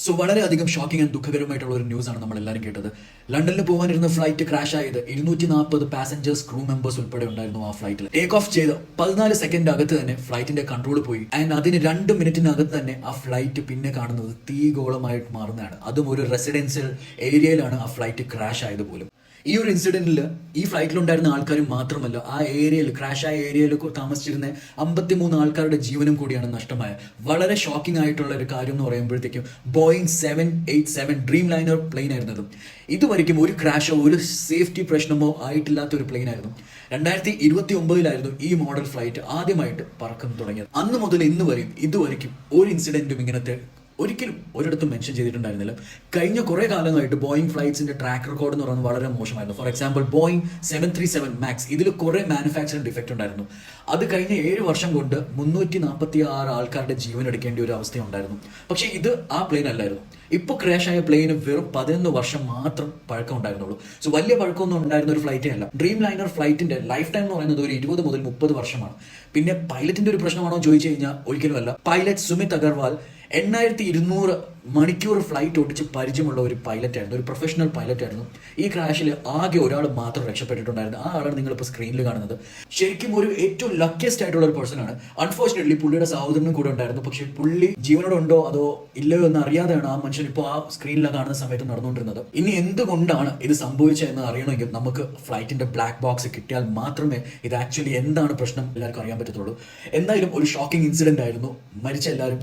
So വളരെയധികം shocking and ദുഃഖകരമായിട്ടുള്ള ഒരു news ആണ് നമ്മൾ എല്ലാവരും കേട്ടത്. ലണ്ടനിൽ പോകാനിരുന്ന ഫ്ലൈറ്റ് ക്രാഷ് ആയത് 240 പാസഞ്ചേഴ്സ് ക്രൂ മെമ്പേഴ്സ് ഉൾപ്പെടെ ഉണ്ടായിരുന്നു. ആ ഫ്ലൈറ്റിൽ ടേക്ക് ഓഫ് ചെയ്ത് 14 സെക്കൻഡ് അകത്ത് തന്നെ ഫ്ലൈറ്റിന്റെ കൺട്രോൾ പോയി. ആൻഡ് അതിന് 2 മിനിറ്റിനകത്ത് തന്നെ ആ ഫ്ലൈറ്റ് പിന്നെ കാണുന്നത് തീഗോളമായിട്ട് മാറുന്നതാണ്. അതും ഒരു റെസിഡൻഷ്യൽ ഏരിയയിലാണ് ആ ഫ്ലൈറ്റ് ക്രാഷ് ആയത് പോലും. ഈ ഒരു ഇൻസിഡന്റിൽ ഈ ഫ്ലൈറ്റിലുണ്ടായിരുന്ന ആൾക്കാരും മാത്രമല്ല, ആ ഏരിയയിൽ ക്രാഷ് ആയ ഏരിയയിൽ താമസിച്ചിരുന്ന 53 ആൾക്കാരുടെ ജീവനും കൂടിയാണ് നഷ്ടമായത്. വളരെ ഷോക്കിംഗ് ആയിട്ടുള്ള ഒരു കാര്യം എന്ന് പറയുമ്പോഴത്തേക്കും ബോയിങ് 787 ഡ്രീം ലൈനർ പ്ലെയിൻ ആയിരുന്നതും ഇതുവരെയ്ക്കും ഒരു ക്രാഷോ ഒരു സേഫ്റ്റി പ്രശ്നമോ ആയിട്ടില്ലാത്ത ഒരു പ്ലെയിൻ ആയിരുന്നു. 2029 ഈ മോഡൽ ഫ്ലൈറ്റ് ആദ്യമായിട്ട് പറക്കാൻ തുടങ്ങിയത്. അന്ന് മുതൽ ഇന്ന് വരെയും ഇതുവരെയ്ക്കും ഒരു ഇൻസിഡന്റും ഇങ്ങനത്തെ ഒരിക്കലും ഒരിടത്തും മെൻഷൻ ചെയ്തിട്ടുണ്ടായിരുന്നില്ല. കഴിഞ്ഞ കുറേ കാലങ്ങളായിട്ട് ബോയിങ് ഫ്ലൈറ്റ്സിന്റെ ട്രാക്ക് റെക്കോർഡ് എന്ന് പറയുന്നത് വളരെ മോശമായിരുന്നു. ഫോർ എക്സാമ്പിൾ ബോയിങ് 737 മാക്സ് ഇതിൽ കുറേ മാനുഫാക്ചറിംഗ് ഡിഫക്റ്റ് ഉണ്ടായിരുന്നു. അത് കഴിഞ്ഞ 7 വർഷം കൊണ്ട് 346 ആൾക്കാരുടെ ജീവൻ എടുക്കേണ്ട ഒരു അവസ്ഥയുണ്ടായിരുന്നു. പക്ഷേ ഇത് ആ പ്ലെയിൻ അല്ലായിരുന്നു. ഇപ്പോൾ ക്രാഷ് ആയ പ്ലെയിന് വെറും 11 വർഷം മാത്രം പഴക്കം ഉണ്ടായിരുന്നുള്ളൂ. സോ വലിയ പഴക്കമൊന്നും ഉണ്ടായിരുന്ന ഒരു ഫ്ലൈറ്റേ അല്ല. ഡ്രീം ലൈനർ ഫ്ലൈറ്റിന്റെ ലൈഫ് ടൈം എന്ന് പറയുന്നത് ഒരു 20 മുതൽ 30 വർഷമാണ്. പിന്നെ പൈലറ്റിന്റെ ഒരു പ്രശ്നമാണോ ചോദിച്ചു കഴിഞ്ഞാൽ ഒരിക്കലും അല്ല. പൈലറ്റ് സുമിത് അഗർവാൾ 8200 മണിക്കൂർ ഫ്ലൈറ്റ് ഓടിച്ച് പരിചയമുള്ള ഒരു പൈലറ്റ് ആയിരുന്നു, ഒരു പ്രൊഫഷണൽ പൈലറ്റ് ആയിരുന്നു. ഈ ക്രാഷിൽ ആകെ ഒരാൾ മാത്രം രക്ഷപ്പെട്ടിട്ടുണ്ടായിരുന്നു. ആ ആളാണ് നിങ്ങളിപ്പോൾ സ്ക്രീനിൽ കാണുന്നത്. ശരിക്കും ഒരു ഏറ്റവും ലക്കിയസ്റ്റ് ആയിട്ടുള്ള ഒരു പേഴ്സൺ ആണ്. അൺഫോർച്ചുനേറ്റ്ലി പുള്ളിയുടെ സഹോദരനും കൂടെ ഉണ്ടായിരുന്നു. പക്ഷേ പുള്ളി ജീവനോടെ ഉണ്ടോ അതോ ഇല്ലയോ എന്ന് അറിയാതെയാണ് ആ മനുഷ്യൻ ഇപ്പോൾ ആ സ്ക്രീനിൽ കാണുന്ന സമയത്ത് നടന്നുകൊണ്ടിരുന്നത്. ഇനി എന്തുകൊണ്ടാണ് ഇത് സംഭവിച്ചതെന്ന് അറിയണമെങ്കിൽ നമുക്ക് ഫ്ലൈറ്റിന്റെ ബ്ലാക്ക് ബോക്സ് കിട്ടിയാൽ മാത്രമേ ഇത് ആക്ച്വലി എന്താണ് പ്രശ്നം എല്ലാവർക്കും അറിയാൻ പറ്റത്തുള്ളൂ. എന്തായാലും ഒരു ഷോക്കിംഗ് ഇൻസിഡന്റ് ആയിരുന്നു. മരിച്ച എല്ലാവരും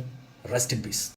റെസ്റ്റ് ഇൻ പീസ്.